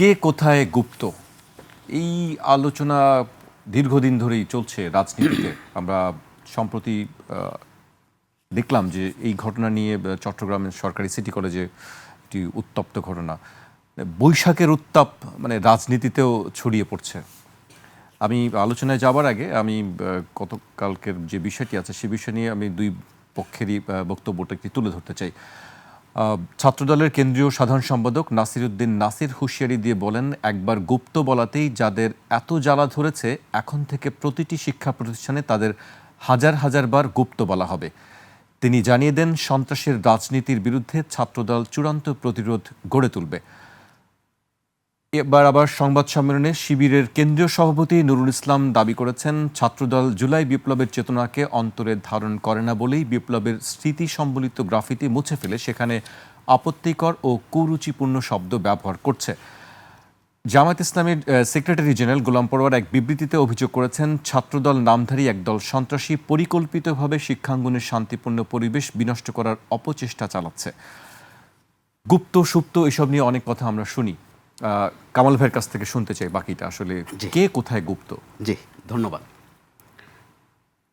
কে কোথায় গুপ্ত এই আলোচনা দীর্ঘদিন ধরেই চলছে রাজনীতিতে। আমরা সম্প্রতি দেখলাম যে এই ঘটনা নিয়ে চট্টগ্রামের সরকারি সিটি কলেজে একটি উত্তপ্ত ঘটনা, বৈশাখের উত্তাপ মানে রাজনীতিতেও ছড়িয়ে পড়ছে। আমি আলোচনায় যাবার আগে আমি গতকালকের যে বিষয়টি আছে সে বিষয় নিয়ে আমি দুই পক্ষেরই বক্তব্যটা একটু তুলে ধরতে চাই। ছাত্রদলের কেন্দ্রীয় সাধারণ সম্পাদক নাসির উদ্দিন নাসির হুঁশিয়ারি দিয়ে বলেন, একবার গুপ্ত বলাতেই যাদের এত জ্বালা ধরেছে এখন থেকে প্রতিটি শিক্ষা প্রতিষ্ঠানে তাদের হাজার হাজার বার গুপ্ত বলা হবে। তিনি জানিয়ে দেন, সন্ত্রাসের রাজনীতির বিরুদ্ধে ছাত্রদল চূড়ান্ত প্রতিরোধ গড়ে তুলবে। এবার আবার সংবাদ সম্মেলনে শিবিরের কেন্দ্রীয় সভাপতি নুরুল ইসলাম দাবি করেছেন, ছাত্রদল জুলাই বিপ্লবের চেতনাকে অন্তরে ধারণ করে না বলেই বিপ্লবের স্মৃতি সম্বলিত গ্রাফিতি মুছে ফেলে সেখানে আপত্তিকর ও কুরুচিপূর্ণ শব্দ ব্যবহার করছে। জামায়াত ইসলামের সেক্রেটারি জেনারেল গোলাম পরোয়ার এক বিবৃতিতে অভিযোগ করেছেন, ছাত্রদল নামধারী একদল সন্ত্রাসী পরিকল্পিতভাবে শিক্ষাঙ্গনের শান্তিপূর্ণ পরিবেশ বিনষ্ট করার অপচেষ্টা চালাচ্ছে। গুপ্ত সুপ্ত এসব নিয়ে অনেক কথা আমরা শুনি। কামাল ভাইয়ের কাছ থেকে শুনতে চাই বাকিটা, আসলে কে কোথায় গুপ্ত। জি, ধন্যবাদ।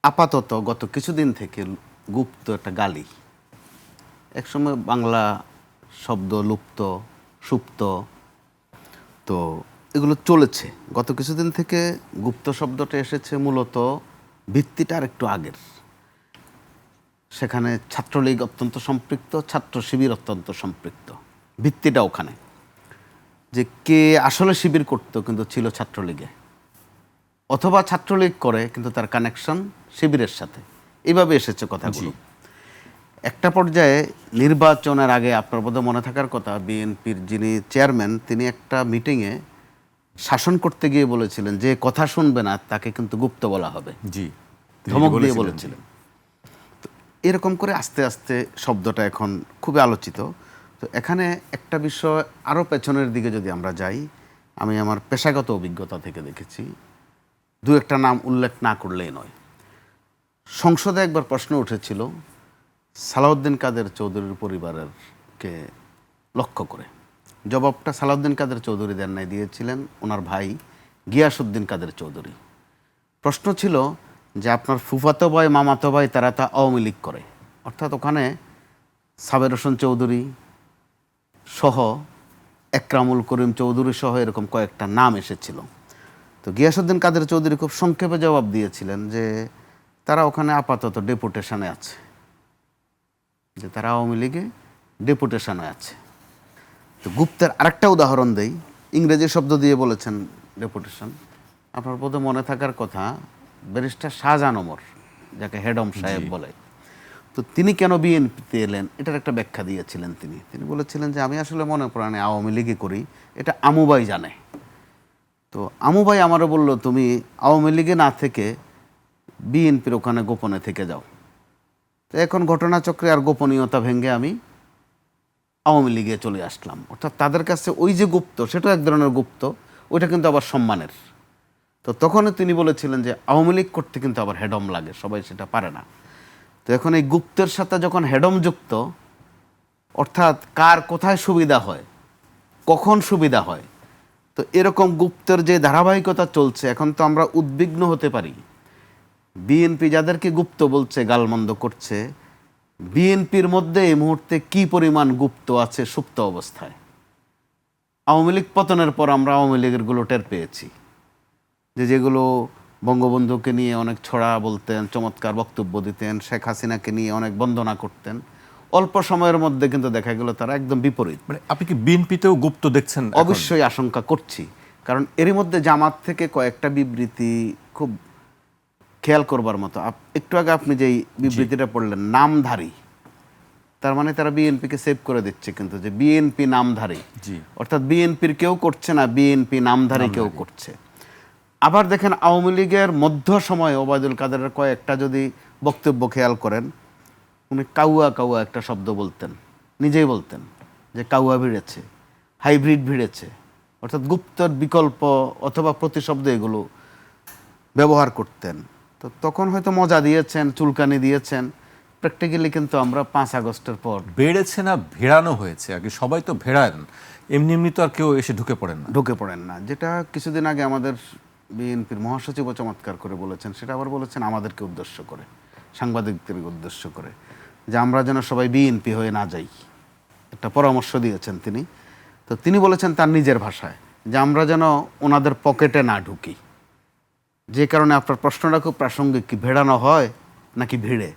আপাতত গত কিছুদিন থেকে গুপ্ত একটা গালি, একসময় বাংলা শব্দ লুপ্ত সুপ্ত, তো এগুলো চলেছে। গত কিছুদিন থেকে গুপ্ত শব্দটা এসেছে মূলত ভিত্তিটা আর একটু আগের। সেখানে ছাত্রলীগ অত্যন্ত সম্পৃক্ত, ছাত্র শিবির অত্যন্ত সম্পৃক্ত। ভিত্তিটা ওখানে যে কে আসলে শিবির করতো কিন্তু ছিল ছাত্রলীগে, অথবা ছাত্রলীগ করে কিন্তু তার কানেকশন শিবিরের সাথে, এইভাবে এসেছে কথাগুলো। একটা পর্যায়ে নির্বাচনের আগে আপনার বোধহয় মনে থাকার কথা, বিএনপির যিনি চেয়ারম্যান তিনি একটা মিটিংয়ে শাসন করতে গিয়ে বলেছিলেন যে কথা শুনবে না তাকে কিন্তু গুপ্ত বলা হবে। জি, ধমক দিয়ে বলেছিলেন। তো এরকম করে আস্তে আস্তে শব্দটা এখন খুবই আলোচিত। তো এখানে একটা বিষয় আরও পেছনের দিকে যদি আমরা যাই, আমি আমার পেশাগত অভিজ্ঞতা থেকে দেখেছি, দু একটা নাম উল্লেখ না করলেই নয়। সংসদে একবার প্রশ্ন উঠেছিল সালাউদ্দিন কাদের চৌধুরীর পরিবারেরকে লক্ষ্য করে। জবাবটা সালাউদ্দিন কাদের চৌধুরী দেন নাই, দিয়েছিলেন ওনার ভাই গিয়াসউদ্দিন কাদের চৌধুরী। প্রশ্ন ছিল যে আপনার ফুফাতো ভাই মামাতো ভাই তারা তা আওয়ামী লীগ করে, অর্থাৎ ওখানে সাবের হোসেন চৌধুরী সহ একরামুল করিম চৌধুরী সহ এরকম কয়েকটা নাম এসেছিল। তো গিয়াসউদ্দিন কাদের চৌধুরী খুব সংক্ষেপে জবাব দিয়েছিলেন যে তারা ওখানে আপাতত ডেপুটেশনে আছে, যে তারা আওয়ামী লীগে ডেপুটেশনে আছে। তো গুপ্তের আরেকটা উদাহরণ দেই, ইংরেজি শব্দ দিয়ে বলেছেন ডেপুটেশন। আপনার বোধহয় মনে থাকার কথা, ব্যারিস্টার শাহজাহান ওমর, যাকে হেডম সাহেব বলে, তো তিনি কেন বিএনপিতে এলেন এটার একটা ব্যাখ্যা দিয়েছিলেন। তিনি বলেছিলেন যে আমি আসলে মনে প্রাণে আওয়ামী লীগই করি, এটা আমুবাই জানে। তো আমুবাই আমারও বলল তুমি আওয়ামী লীগে না থেকে বিএনপির ওখানে গোপনে থেকে যাও। তো এখন ঘটনাচক্রে আর গোপনীয়তা ভেঙে আমি আওয়ামী লীগে চলে আসলাম। অর্থাৎ তাদের কাছে ওই যে গুপ্ত, সেটা এক ধরনের গুপ্ত, ওইটা কিন্তু আবার সম্মানের। তো তখনও তিনি বলেছিলেন যে আওয়ামী লীগ করতে কিন্তু আবার হেডম লাগে, সবাই সেটা পারে না। তো এখন এই গুপ্তের সাথে যখন হেডম যুক্ত, অর্থাৎ কার কোথায় সুবিধা হয়, কখন সুবিধা হয়, তো এরকম গুপ্তের যে ধারাবাহিকতা চলছে, এখন তো আমরা উদ্বিগ্ন হতে পারি। বিএনপি যাদেরকে গুপ্ত বলছে, গালমন্দ করছে, বিএনপির মধ্যে এই মুহূর্তে কি পরিমাণ গুপ্ত আছে সুপ্ত অবস্থায়। আওয়ামী লীগ পতনের পর আমরা আওয়ামী লীগের গুলো টের পেয়েছি, যেগুলো বঙ্গবন্ধুকে নিয়ে অনেক ছড়া বলতেন, চমৎকার বক্তব্য দিতেন, শেখ হাসিনাকে নিয়ে অনেক বন্দনা করতেন, অল্প সময়ের মধ্যে কিন্তু দেখা গেল তারা একদম বিপরীত। মানে আপনি কি বিএনপিতেও গুপ্ত দেখছেন? অবশ্যই আশঙ্কা করছি, কারণ এরই মধ্যে জামাত থেকে কয়েকটা বিবৃতি খুব খেয়াল করবার মতো। একটু আগে আপনি যেই বিবৃতিটা পড়লেন, নামধারী, তার মানে তারা বিএনপিকে সেভ করে দিচ্ছে কিন্তু, যে বিএনপি নামধারী, অর্থাৎ বিএনপির কেউ করছে না, বিএনপি নামধারী কেউ করছে। আবার দেখেন আওয়ামী লীগের মধ্য সময়ে ওবায়দুল কাদেরের কয়েকটা যদি বক্তব্য খেয়াল করেন, উনি কাউয়া কাউয়া একটা শব্দ বলতেন, নিজেই বলতেন যে কাউয়া ভিড়েছে, হাইব্রিড ভিড়েছে, অর্থাৎ গুপ্তর বিকল্প অথবা প্রতিশব্দ এগুলো ব্যবহার করতেন। তো তখন হয়তো মজা দিয়েছেন, চুলকানি দিয়েছেন, প্র্যাকটিক্যালি কিন্তু আমরা 5 আগস্টের পর বেড়েছে না ভেড়ানো হয়েছে? আগে সবাই তো ভেড়ান, এমনি এমনি তো আর কেউ এসে ঢুকে পড়েন না। ঢুকে পড়েন না, যেটা কিছুদিন আগে আমাদের বিএনপির মহাসচিবও চমৎকার করে বলেছেন, সেটা আবার বলেছেন আমাদেরকে উদ্দেশ্য করে, সাংবাদিকদেরকে উদ্দেশ্য করে, যে আমরা যেন সবাই বিএনপি হয়ে না যাই, একটা পরামর্শ দিয়েছেন তিনি। তো তিনি বলেছেন তার নিজের ভাষায় যে আমরা যেন ওনাদের পকেটে না ঢুকি, যে কারণে আপনার প্রশ্নটা খুব প্রাসঙ্গিক, কি ভেড়ানো হয় নাকি ভিড়ে।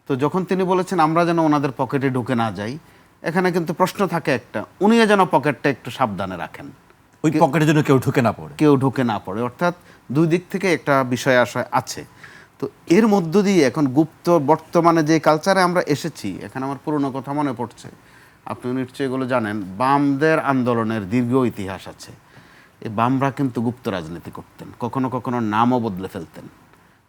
তো যখন তিনি বলেছেন আমরা যেন ওনাদের পকেটে ঢুকে না যাই, এখানে কিন্তু প্রশ্ন থাকে একটা, উনিও যেন পকেটটা একটু সাবধানে রাখেন, ওই পকেটের জন্য কেউ ঢুকে না পড়ে। কেউ ঢুকে না পড়ে, অর্থাৎ দুই দিক থেকে একটা বিষয় আশয় আছে। তো এর মধ্য দিয়ে এখন গুপ্ত বর্তমানে যে কালচারে আমরা এসেছি, এখানে আমার পুরনো কথা মনে পড়ছে, আপনি নিশ্চয়ই এগুলো জানেন, বামদের আন্দোলনের দীর্ঘ ইতিহাস আছে। এই বামরা কিন্তু গুপ্ত রাজনীতি করতেন, কখনো কখনো নামও বদলে ফেলতেন।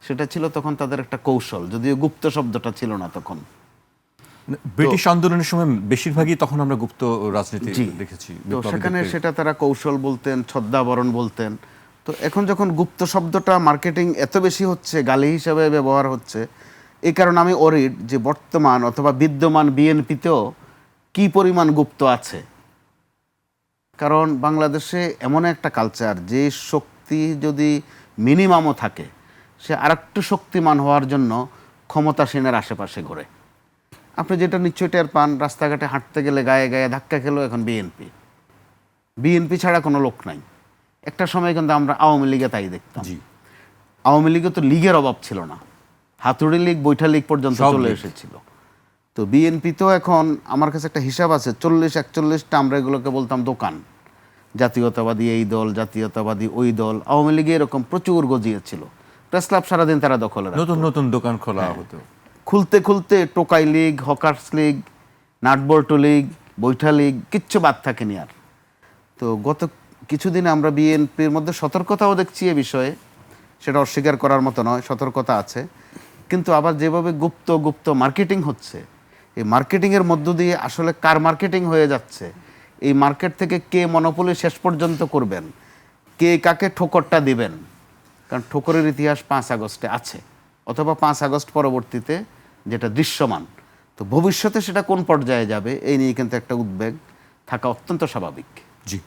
সেটা ছিল তখন তাদের একটা কৌশল, যদিও গুপ্ত শব্দটা ছিল না তখন। ব্রিটিশ আন্দোলনের সময় বেশিরভাগই তখন আমরা গুপ্ত রাজনীতি দেখেছি। তো সেখানে সেটা তারা কৌশল বলতেন, ছদ্মাবরণ বলতেন। তো এখন যখন গুপ্ত শব্দটা মার্কেটিং এত বেশি হচ্ছে, গালি হিসাবে ব্যবহার হচ্ছে, এই কারণে আমি অরিড যে বর্তমান অথবা বিদ্যমান বিএনপিতেও কি পরিমাণ গুপ্ত আছে। কারণ বাংলাদেশে এমন একটা কালচার, যে শক্তি যদি মিনিমামও থাকে, সে আরেকটু শক্তিমান হওয়ার জন্য ক্ষমতাসীনের আশেপাশে ঘোরে। আপনি যেটা নিশ্চয়ই টের পান, রাস্তাঘাটে হাঁটতে গেলে গায়ে গায়ে ধাক্কা খেলেও এখন বিএনপি, বিএনপি ছাড়া কোনো লোক নাই। একটা সময় কিন্তু আমরা আওয়ামী লীগে তাই দেখতাম। আওয়ামী লীগে তো লীগের অভাব ছিল না, হাতুড়ি লীগ, বৈঠা লীগ পর্যন্ত চলে এসেছিল। তো বিএনপি তো এখন, আমার কাছে একটা হিসাব আছে, 40-41টা আমরা এগুলোকে বলতাম দোকান, জাতীয়তাবাদী এই দল, জাতীয়তাবাদী ওই দল। আওয়ামী লীগে এরকম প্রচুর গজিয়েছিল, প্রেস ক্লাব সারাদিন তারা দখলে রাখতো। নতুন নতুন দোকান খোলা হতো, খুলতে খুলতে টোকাই লীগ, হকার্স লীগ, নাটবল্টু লীগ, বৈঠা লীগ, কিচ্ছু বাদ থাকেনি আর। তো গত কিছুদিনে আমরা বিএনপির মধ্যে সতর্কতাও দেখছি এ বিষয়ে, সেটা অস্বীকার করার মতো নয়, সতর্কতা আছে। কিন্তু আবার যেভাবে গুপ্ত গুপ্ত মার্কেটিং হচ্ছে, এই মার্কেটিংয়ের মধ্য দিয়ে আসলে কার মার্কেটিং হয়ে যাচ্ছে, এই মার্কেট থেকে কে মনোপলি শেষ পর্যন্ত করবেন, কে কাকে ঠোকরটা দিবেন। কারণ ঠোকরের ইতিহাস 5 আগস্টে আছে, অথবা 5 আগস্ট পরবর্তীতে যেটা দৃশ্যমান। তো ভবিষ্যতে সেটা কোন পর্যায়ে যাবে, এই নিয়ে কিন্তু একটা উদ্বেগ থাকা অত্যন্ত স্বাভাবিক। জি।